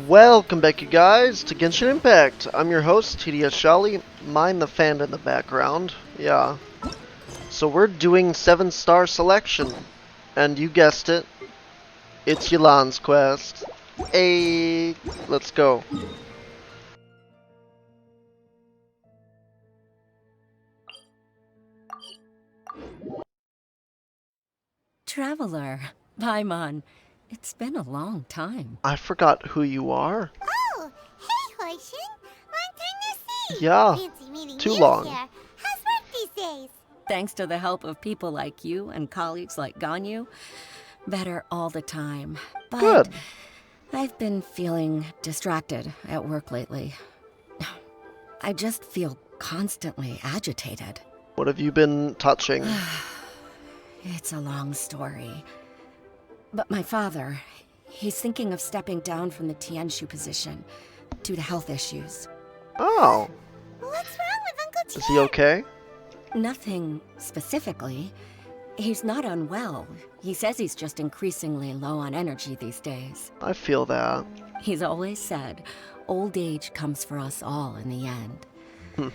Welcome back, you guys, to Genshin Impact. I'm your host, TDS Shali. Mind the fan in the background. Yeah. So we're doing 7-star selection. And you guessed it. It's Yelan's quest. Hey, let's go. Traveler, Paimon, it's been a long time. I forgot who you are. Oh, hey, Hoishin. Long time no see. Yeah, Fancy meeting too you long. here. How's work these days? Thanks to the help of people like you and colleagues like Ganyu, better all the time. But Good. I've been feeling distracted at work lately. I just feel constantly agitated. What have you been touching? It's a long story. But my father, he's thinking of stepping down from the Tianshu position due to health issues. Oh, What's wrong with Uncle Tien? is he okay? Nothing specifically. He's not unwell. He says he's just increasingly low on energy these days. I feel that. He's always said, old age comes for us all in the end. Hmm.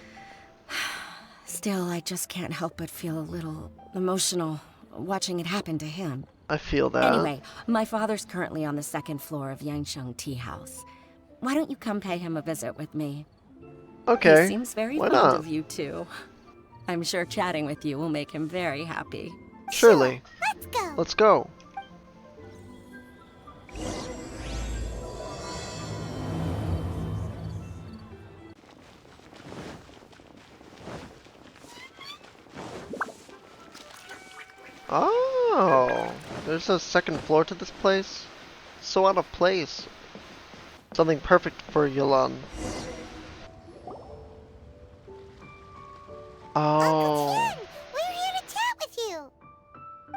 Still, I just can't help but feel a little emotional watching it happen to him. I feel that. Anyway, my father's currently on the second floor of Yangsheng Tea House. Why don't you come pay him a visit with me? Okay. He seems very Why fond not? of you too. I'm sure chatting with you will make him very happy. Surely. Let's go. Let's go. Oh, there's a second floor to this place? So out of place. Something perfect for Yelan. Uncle Oh, Tien, we're here to chat with you.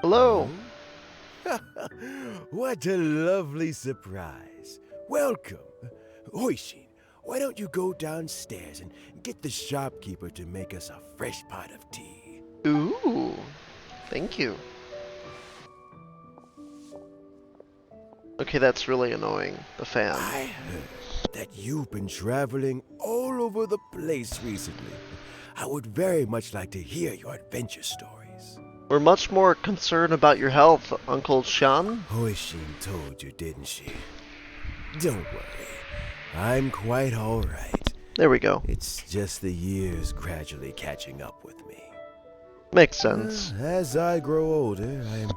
hello. What a lovely surprise. Welcome. Hoishin, why don't you go downstairs and get the shopkeeper to make us a fresh pot of tea? Ooh, thank you. Okay, that's really annoying. The fan. I heard that you've been traveling all over the place recently. I would very much like to hear your adventure stories. We're much more concerned about your health, Uncle Shan. Hoishin told you, didn't she? Don't worry. I'm quite all right. There we go. It's just the years gradually catching up with me. Makes sense. As I grow older, I'm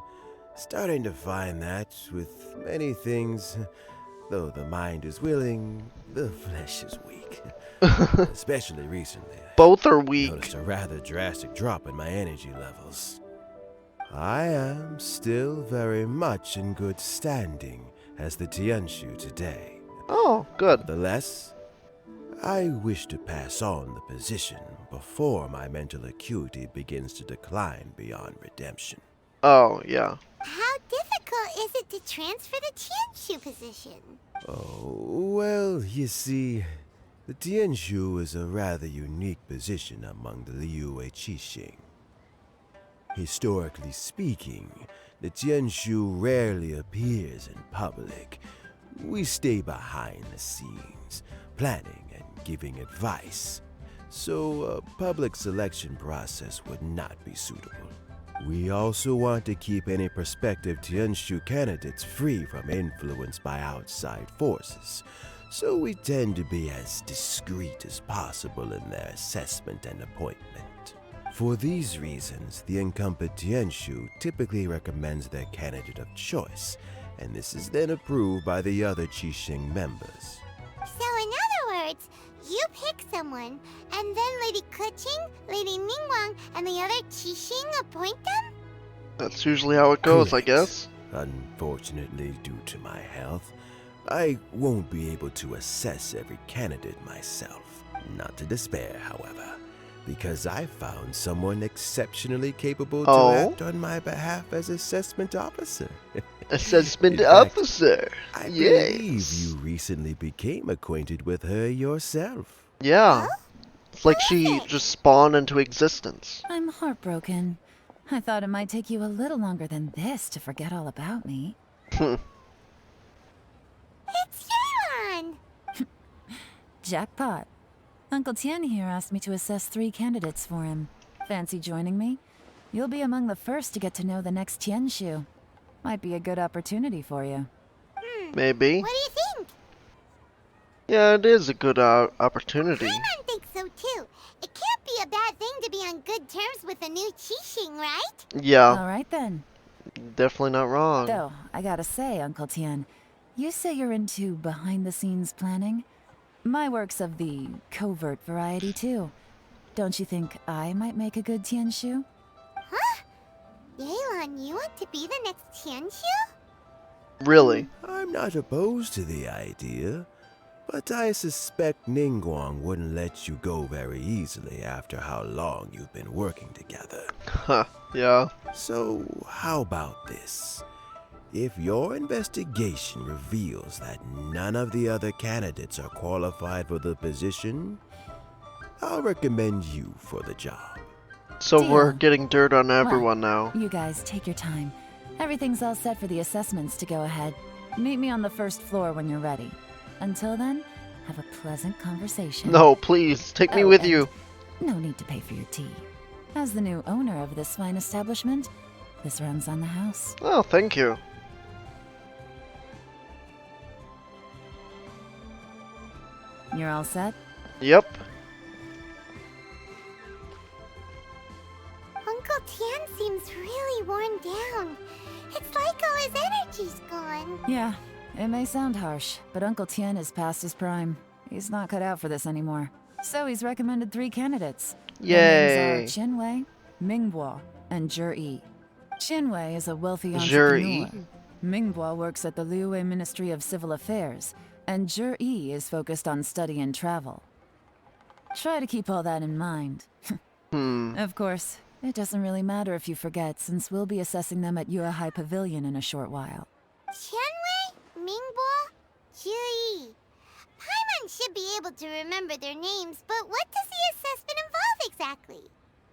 starting to find that with many things, though the mind is willing, the flesh is weak. Especially recently. Both are I weak. noticed a rather drastic drop in my energy levels. I am still very much in good standing as the Tianshu today. Oh, good. Nevertheless, I wish to pass on the position before my mental acuity begins to decline beyond redemption. Oh, yeah. How difficult is it to transfer the Tianshu position? Oh, well, you see, the Tianshu is a rather unique position among the Liyue Qixing. Historically speaking, the Tianshu rarely appears in public. We stay behind the scenes, planning and giving advice, so a public selection process would not be suitable. We also want to keep any prospective Tianshu candidates free from influence by outside forces, so we tend to be as discreet as possible in their assessment and appointment. For these reasons, the incumbent Tianshu typically recommends their candidate of choice, and this is then approved by the other Qixing members. So in other words, you pick someone, and then Lady Keqing, Lady Ningguang, and the other Qixing appoint them? That's usually how it goes, I Correct. guess. Unfortunately, due to my health, I won't be able to assess every candidate myself. Not to despair, however, because I found someone exceptionally capable to Oh? act on my behalf as assessment officer. Assessment In fact, officer. I believe Yes. you recently became acquainted with her yourself. Yeah. It's like she Perfect. just spawned into existence. I'm heartbroken. I thought it might take you a little longer than this to forget all about me. It's Yelan! Jackpot. Uncle Tian here asked me to assess 3 candidates for him. Fancy joining me? You'll be among the first to get to know the next Tianshu. Might be a good opportunity for you. Maybe. What do you think? Yeah, it is a good opportunity. Paimon thinks so too. It can't be a bad thing to be on good terms with a new Qixing, right? Yeah, Alright then. definitely not wrong. Though, I gotta say, Uncle Tian, you say you're into behind-the-scenes planning? My work's of the covert variety too. Don't you think I might make a good Tianshu? Huh? Yelan, you want to be the next Tianshu? Really? I'm not opposed to the idea, but I suspect Ningguang wouldn't let you go very easily after how long you've been working together. Huh, yeah. So, how about this? If your investigation reveals that none of the other candidates are qualified for the position, I'll recommend you for the job. So Deal. we're getting dirt on everyone now. You guys, take your time. Everything's all set for the assessments to go ahead. Meet me on the first floor when you're ready. Until then, have a pleasant conversation. No, please, take me Oh, with and you. No need to pay for your tea. As the new owner of this fine establishment, this runs on the house. Oh, thank you. You're all set? Yep. Uncle Tian seems really worn down. It's like all his energy's gone. Yeah, it may sound harsh, but Uncle Tian is past his prime. He's not cut out for this anymore. So he's recommended 3 candidates. Their Yay. names are Qinwei, Mingbo, and Zhi. Qinwei is a wealthy Zhi. entrepreneur. Mingbo works at the Liyue Ministry of Civil Affairs, and Zhi is focused on study and travel. Try to keep all that in mind. Of course, it doesn't really matter if you forget, since we'll be assessing them at Yuehai Pavilion in a short while. Qianwei, Mingbo, Zhi. Paimon should be able to remember their names, but what does the assessment involve exactly?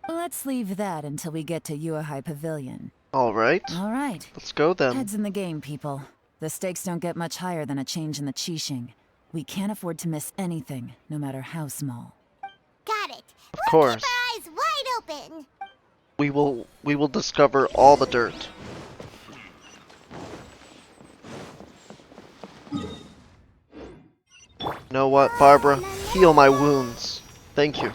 Let's leave that until we get to Yuehai Pavilion. Alright. All right. Let's go then. Heads in the game, people. The stakes don't get much higher than a change in the Qixing. We can't afford to miss anything, no matter how small. Got it. Of We'll course. keep our eyes wide open. We will discover all the dirt. You know what, Barbara? Heal my wounds. Thank you.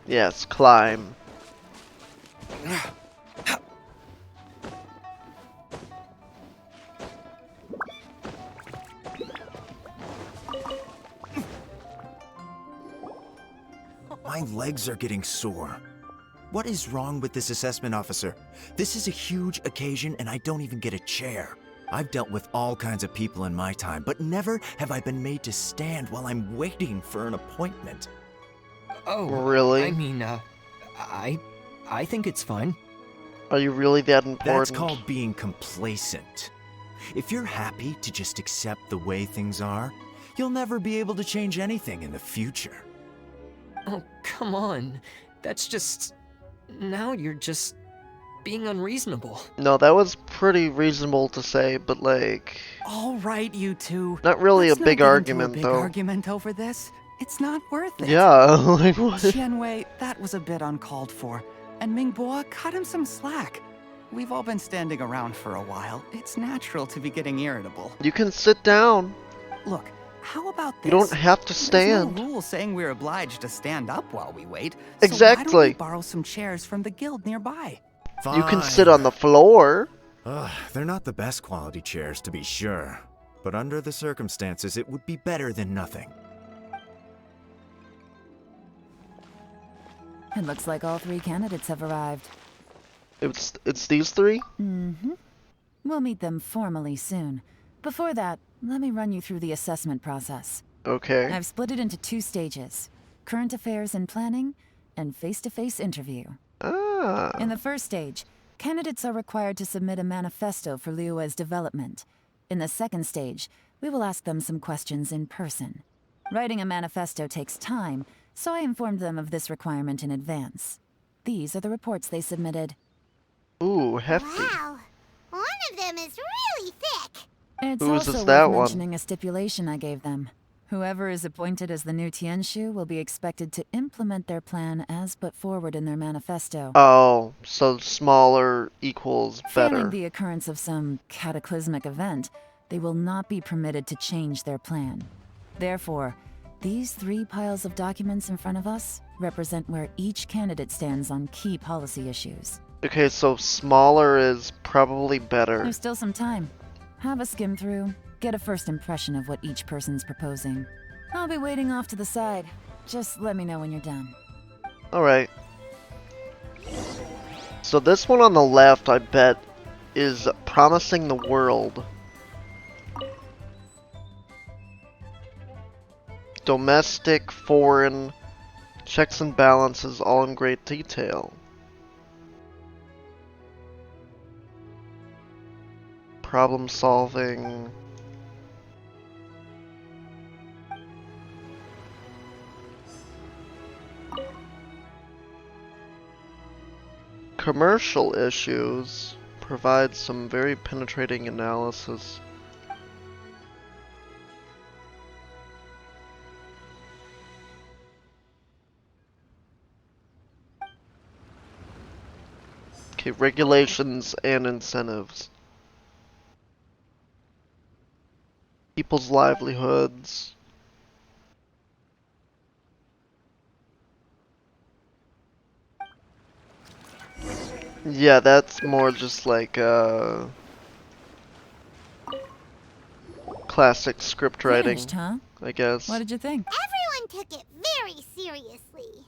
Yes, climb. My legs are getting sore. What is wrong with this assessment officer? This is a huge occasion and I don't even get a chair. I've dealt with all kinds of people in my time, but never have I been made to stand while I'm waiting for an appointment. Oh, Really? I mean, I think it's fine. Are you really that important? That's called being complacent. If you're happy to just accept the way things are, you'll never be able to change anything in the future. Oh, come on. That's just... Now you're just being unreasonable. No, that was pretty reasonable to say, but like... All right, you two. Not really Let's a not big get into argument, a big though. argument over this. It's not worth it. Yeah, like what? Qianwei, that was a bit uncalled for. And Mingbo, cut him some slack. We've all been standing around for a while. It's natural to be getting irritable. You can sit down. Look, how about this? You don't have to stand. There's no rule saying we're obliged to stand up while we wait. So why don't Exactly. we borrow some chairs from the guild nearby? You can sit on the floor. They're not the best quality chairs, to be sure. But under the circumstances, it would be better than nothing. It looks like all 3 candidates have arrived. It's these 3? Mm-hmm. We'll meet them formally soon. Before that, let me run you through the assessment process. Okay. I've split it into 2 stages: current affairs and planning, and face-to-face interview. Ah. In the first stage, Candidates are required to submit a manifesto for Liyue's development. In the second stage, we will ask them some questions in person. Writing a manifesto takes time, so I informed them of this requirement in advance. These are the reports they submitted. Ooh, hefty. Wow. One of them is really thick. It's Whose also is worth that one? mentioning a stipulation I gave them. Whoever is appointed as the new Tianshu will be expected to implement their plan as put forward in their manifesto. Oh, so smaller equals Failing better. the occurrence of some cataclysmic event, they will not be permitted to change their plan. Therefore, these 3 piles of documents in front of us represent where each candidate stands on key policy issues. Okay, so smaller is probably better. There's still some time. Have a skim through, get a first impression of what each person's proposing. I'll be waiting off to the side. Just let me know when you're done. Alright. So this one on the left, I bet, is promising the world. Domestic, foreign, checks and balances, all in great detail. Problem solving. Commercial issues provide some very penetrating analysis. Okay, regulations and incentives. People's livelihoods. Yeah, that's more just like classic script writing, Finished, huh? I guess. What did you think? Everyone took it very seriously.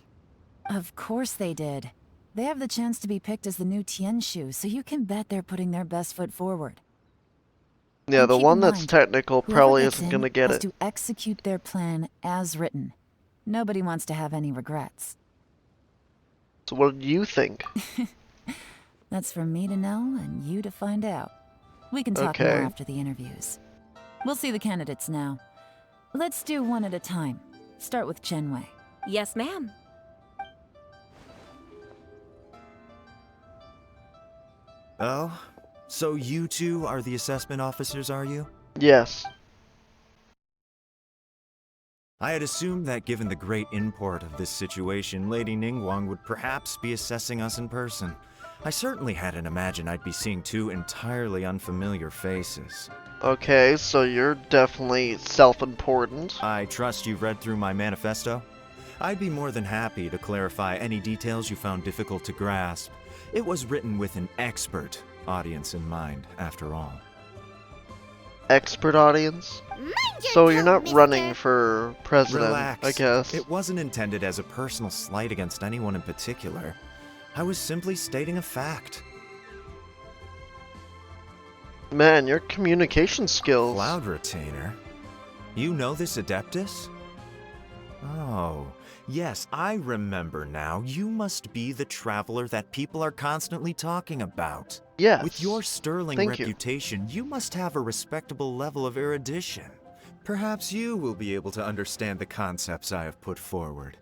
Of course they did. They have the chance to be picked as the new Tianshu, so you can bet they're putting their best foot forward. Yeah, And the keep one in that's mind, technical whoever probably gets isn't in gonna get has it. to execute their plan as written. Nobody wants to have any regrets. So what do you think? That's for me to know and you to find out. We can talk more Okay. after the interviews. We'll see the candidates now. Let's do one at a time. Start with Chenwei. Yes, ma'am. Oh? So you two are the assessment officers, are you? Yes. I had assumed that given the great import of this situation, Lady Ningguang would perhaps be assessing us in person. I certainly hadn't imagined I'd be seeing 2 entirely unfamiliar faces. Okay, so you're definitely self-important. I trust you've read through my manifesto? I'd be more than happy to clarify any details you found difficult to grasp. It was written with an expert audience in mind, after all. Expert audience? Mind your So you're tone, not mister. running for president, Relax. I guess. It wasn't intended as a personal slight against anyone in particular. I was simply stating a fact. Man, your communication skills. Cloud Retainer? You know this Adeptus? Oh, yes, I remember now. You must be the traveler that people are constantly talking about. Yes. With your sterling Thank you. reputation, you must have a respectable level of erudition. Perhaps you will be able to understand the concepts I have put forward.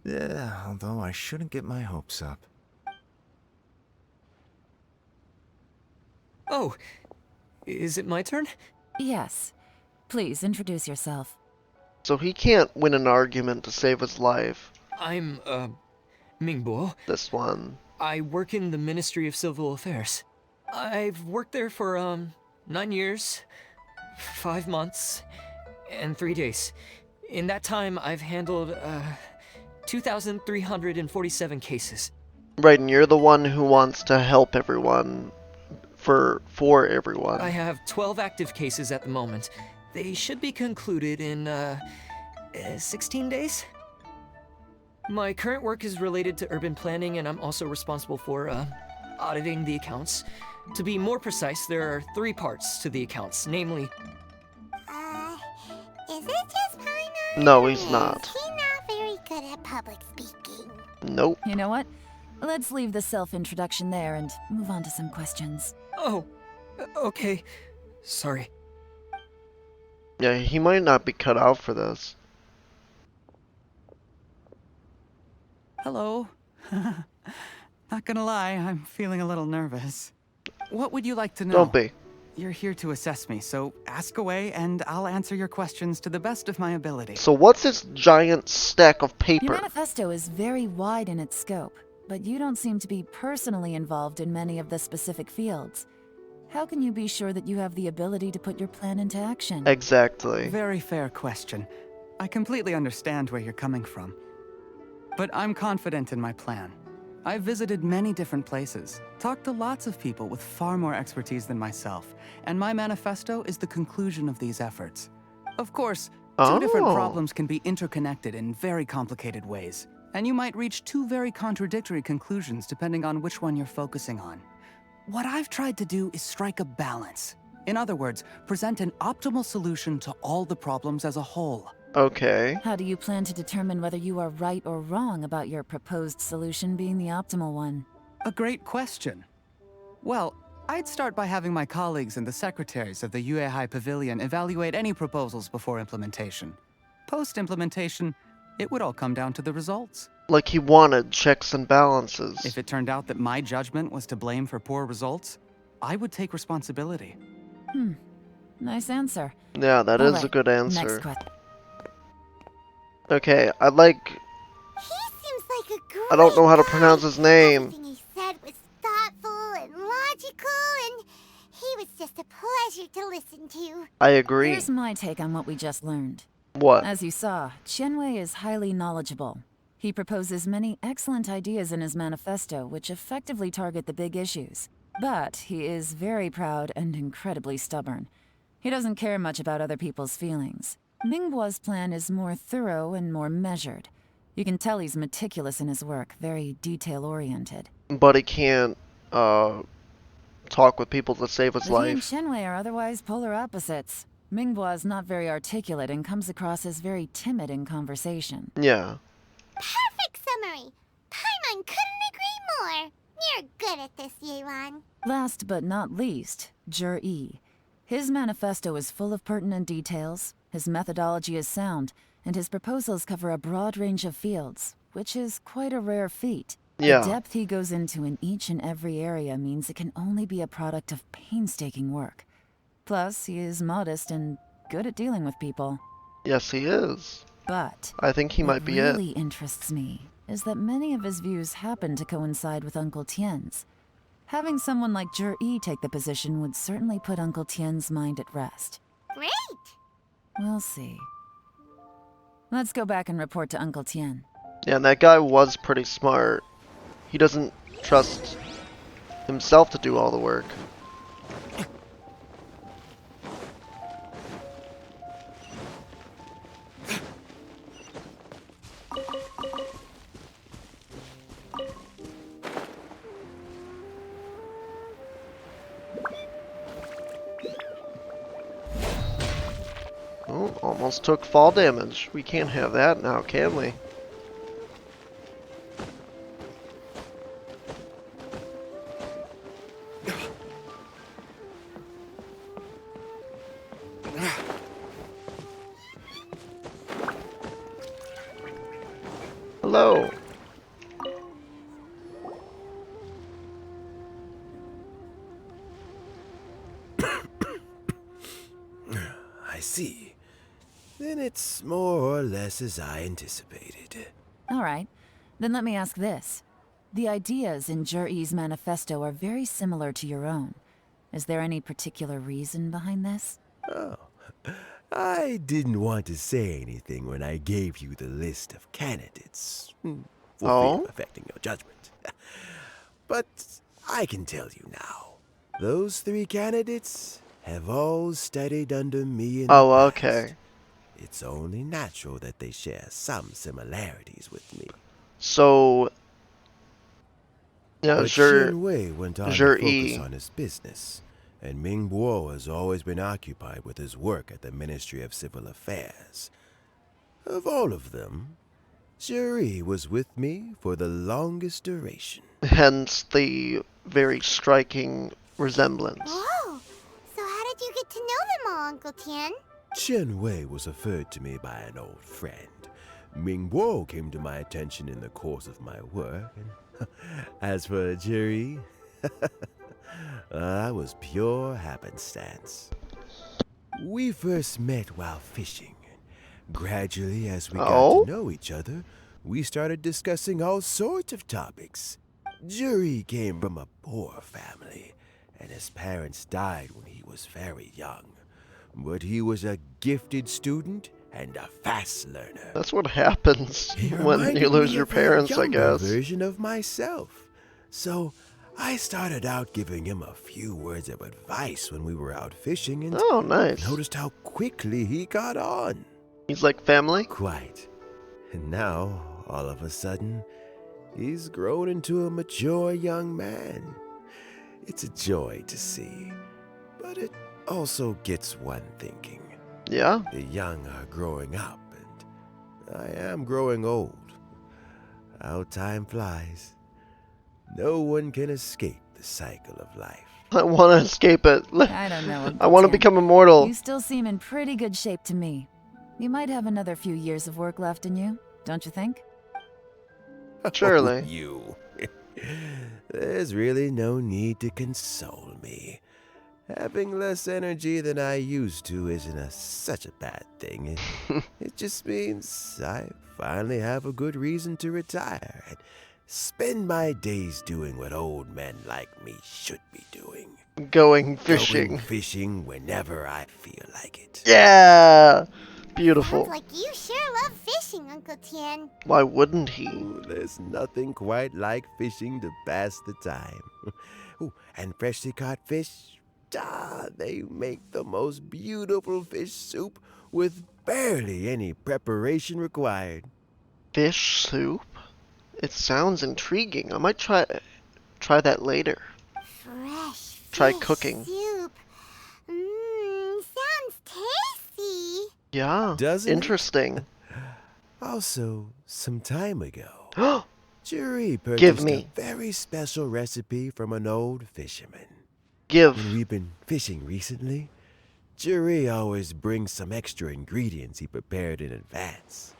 Although I shouldn't get my hopes up. Oh, is it my turn? Yes. Please introduce yourself. So he can't win an argument to save his life. I'm, Mingbo. This one. I work in the Ministry of Civil Affairs. I've worked there for, 9 years, 5 months, and 3 days. In that time, I've handled, 2,347 cases. Right, and you're the one who wants to help everyone. For everyone. I have 12 active cases at the moment. They should be concluded in, 16 days? My current work is related to urban planning, and I'm also responsible for, auditing the accounts. To be more precise, there are 3 parts to the accounts, namely... Is it just Paimon? No, he's not. He's not very good at public speaking. Nope. You know what? Let's leave the self-introduction there and move on to some questions. Oh, okay. Sorry. Yeah, he might not be cut out for this. Hello. Not gonna lie, I'm feeling a little nervous. What would you like to know? Don't be. You're here to assess me, so ask away and I'll answer your questions to the best of my ability. So what's this giant stack of Your paper? manifesto is very wide in its scope, but you don't seem to be personally involved in many of the specific fields. How can you be sure that you have the ability to put your plan into action? Exactly. Very fair question. I completely understand where you're coming from. But I'm confident in my plan. I've visited many different places, talked to lots of people with far more expertise than myself, and my manifesto is the conclusion of these efforts. Of course, two different Oh. problems can be interconnected in very complicated ways, and you might reach two very contradictory conclusions depending on which one you're focusing on. What I've tried to do is strike a balance. In other words, present an optimal solution to all the problems as a whole. Okay. How do you plan to determine whether you are right or wrong about your proposed solution being the optimal one? A great question. Well, I'd start by having my colleagues and the secretaries of the Yuehai Pavilion evaluate any proposals before implementation. Post-implementation, it would all come down to the results. Like he wanted checks and balances. If it turned out that my judgment was to blame for poor results, I would take responsibility. Nice answer. Yeah, that All is right, a good Next answer. question. Okay, I like... He seems like a great I don't know how to guy. pronounce his name. Everything he said was thoughtful and logical, and he was just a pleasure to listen to. I agree. Here's my take on what we just learned. What? As you saw, Qianwei is highly knowledgeable. He proposes many excellent ideas in his manifesto which effectively target the big issues. But he is very proud and incredibly stubborn. He doesn't care much about other people's feelings. Mingbo's plan is more thorough and more measured. You can tell he's meticulous in his work, very detail-oriented. But he can't, talk with people to save his But he and life. Qianwei are otherwise polar opposites. Mingbo is not very articulate and comes across as very timid in conversation. Yeah. Perfect summary. Paimon couldn't agree more. You're good at this, Yelan. Last but not least, Zhi. His manifesto is full of pertinent details, his methodology is sound, and his proposals cover a broad range of fields, which is quite a rare feat. Yeah. The depth he goes into in each and every area means it can only be a product of painstaking work. Plus, he is modest and good at dealing with people. Yes, he is. But I think he might be what it. really interests me is that many of his views happen to coincide with Uncle Tien's. Having someone like Zhi take the position would certainly put Uncle Tien's mind at rest. Great. We'll see. Let's go back and report to Uncle Tien. Yeah, and that guy was pretty smart. He doesn't trust himself to do all the work. Oh, almost took fall damage. We can't have that now, can we? Hello. I see. Then it's more or less as I anticipated. All right, then let me ask this. The ideas in Zhi's manifesto are very similar to your own. Is there any particular reason behind this? Oh, I didn't want to say anything when I gave you the list of candidates. For fear Oh? of affecting your judgment. But I can tell you now. Those 3 candidates have all studied under me in Oh, the past. okay. It's only natural that they share some similarities with me. So, yeah, But sure. Shin Wei went on to Zhi. focus on his business, and Ming Bo has always been occupied with his work at the Ministry of Civil Affairs. Of all of them, Juri was with me for the longest duration. Hence the very striking resemblance. Whoa! So how did you get to know them all, Uncle Tian? Chen Wei was referred to me by an old friend. Ming Guo came to my attention in the course of my work, and as for Juri, that was pure happenstance. We first met while fishing. Gradually, as we got to know each other, we started discussing all sorts of topics. Juri came from a poor family, and his parents died when he was very young. But he was a gifted student and a fast learner. That's what happens He when reminded you lose me your of a parents, I younger guess. version of myself. So I started out giving him a few words of advice when we were out fishing, and Oh, nice. noticed how quickly he got on. He's like family? Quite. And now, all of a sudden, he's grown into a mature young man. It's a joy to see, but it also gets one thinking. Yeah? The young are growing up, and I am growing old. How time flies. No one can escape the cycle of life. I want to escape it. I don't know. I want to Tian. become immortal. You still seem in pretty good shape to me. You might have another few years of work left in you, don't you think? Surely. Oh, you. There's really no need to console me. Having less energy than I used to isn't such a bad thing. It just means I finally have a good reason to retire and spend my days doing what old men like me should be doing. Going fishing. Going fishing whenever I feel like it. Yeah! Beautiful. Sounds like you sure love fishing, Uncle Tian. Why wouldn't he? Ooh, there's nothing quite like fishing to pass the time. Ooh, and freshly caught fish, they make the most beautiful fish soup with barely any preparation required. Fish soup? It sounds intriguing. I might try that later. Fresh Try fish cooking. soup. Sounds tasty. Yeah. Doesn't it? Interesting. Also, some time ago, Juri purchased Give me. a very special recipe from an old fisherman. Give. When we've been fishing recently, Juri always brings some extra ingredients he prepared in advance.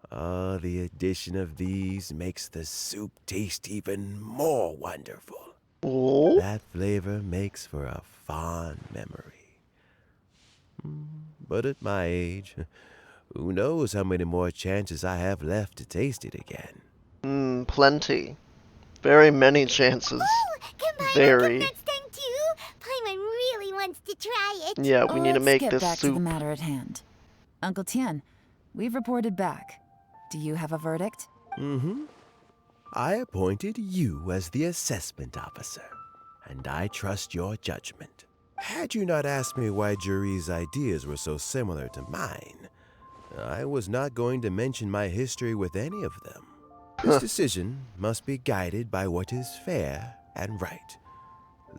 The addition of these makes the soup taste even more wonderful. Oh? That flavor makes for a fond memory. But at my age, who knows how many more chances I have left to taste it again. Plenty. Very many chances. Ooh, can Paimon Very. get next time too? Paimon really wants to try it. Yeah, we need to make Let's get this back to the soup. matter at hand. Uncle Tian, we've reported back. Do you have a verdict? I appointed you as the assessment officer, and I trust your judgment. Had you not asked me why Juri's ideas were so similar to mine, I was not going to mention my history with any of them. This decision must be guided by what is fair and right.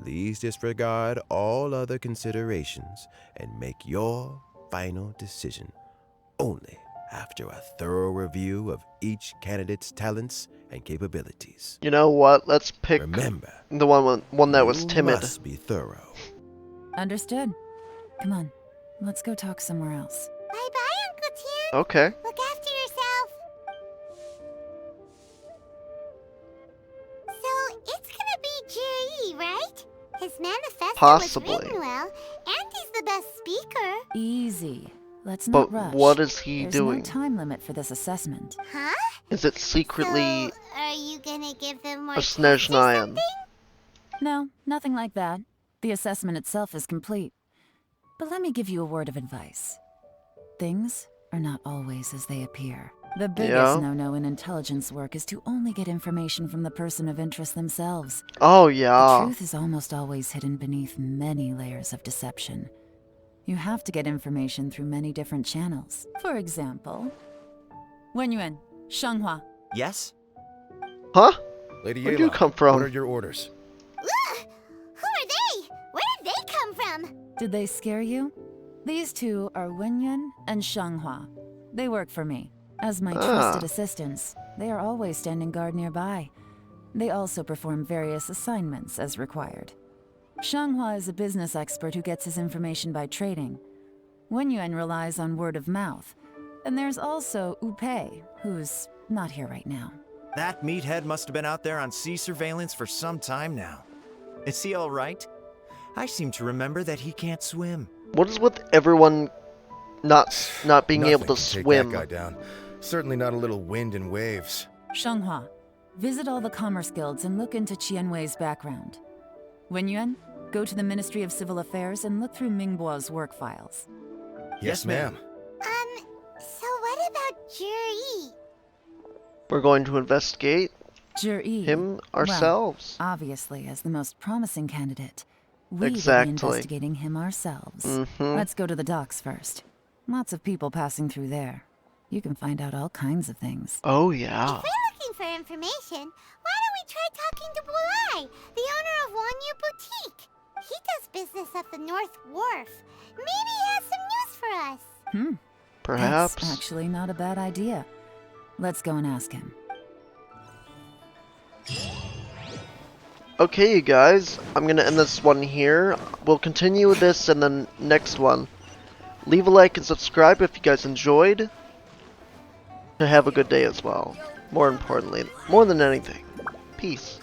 Please disregard all other considerations and make your final decision only after a thorough review of each candidate's talents and capabilities. You know what? Let's pick Remember, the one that was you timid. must be thorough. Understood. Come on, let's go talk somewhere else. Bye-bye, Uncle Tian. Okay. Look after yourself. So, it's gonna be Jiri, right? His manifesto Possibly. was written well, and he's the best speaker. Easy. Let's But not rush. what is he There's doing? no time limit for this assessment. Huh? Is it secretly So, are you gonna give them more a tests or Snezhnayan? something? No, nothing like that. The assessment itself is complete. But let me give you a word of advice. Things are not always as they appear. The biggest Yeah? no-no in intelligence work is to only get information from the person of interest themselves. Oh, The yeah. truth is almost always hidden beneath many layers of deception. You have to get information through many different channels. For example, Wenyuan, Shanghua. Yes? Huh? Lady Where'd you Yelan, come from? what are your orders? Ugh! Who are they? Where did they come from? Did they scare you? These two are Wenyuan and Shanghua. They work for me. As my trusted assistants, they are always standing guard nearby. They also perform various assignments as required. Shanghua is a business expert who gets his information by trading. Wenyuan relies on word of mouth. And there's also Upei, who's not here right now. That meathead must have been out there on sea surveillance for some time now. Is he all right? I seem to remember that he can't swim. What is with everyone not being Nothing able to can take swim? that guy down. Certainly not a little wind and waves. Shanghua, visit all the commerce guilds and look into Qianwei's background. Wenyuan, go to the Ministry of Civil Affairs and look through Mingbo's work files. Yes, ma'am. So what about Juri? We're going to investigate Juri, him ourselves. Well, obviously, as the most promising candidate. We'll Exactly. be investigating him ourselves. Mhm. Let's go to the docks first. Lots of people passing through there. You can find out all kinds of things. Oh yeah. If we're looking for information, why don't we try talking to Bulai, the owner of Wanyu Boutique? He does business at the North Wharf. Maybe he has some news for us. Perhaps. That's actually not a bad idea. Let's go and ask him. Okay, you guys, I'm gonna end this one here. We'll continue with this in the next one. Leave a like and subscribe if you guys enjoyed. And have a good day as well. More importantly, more than anything, peace.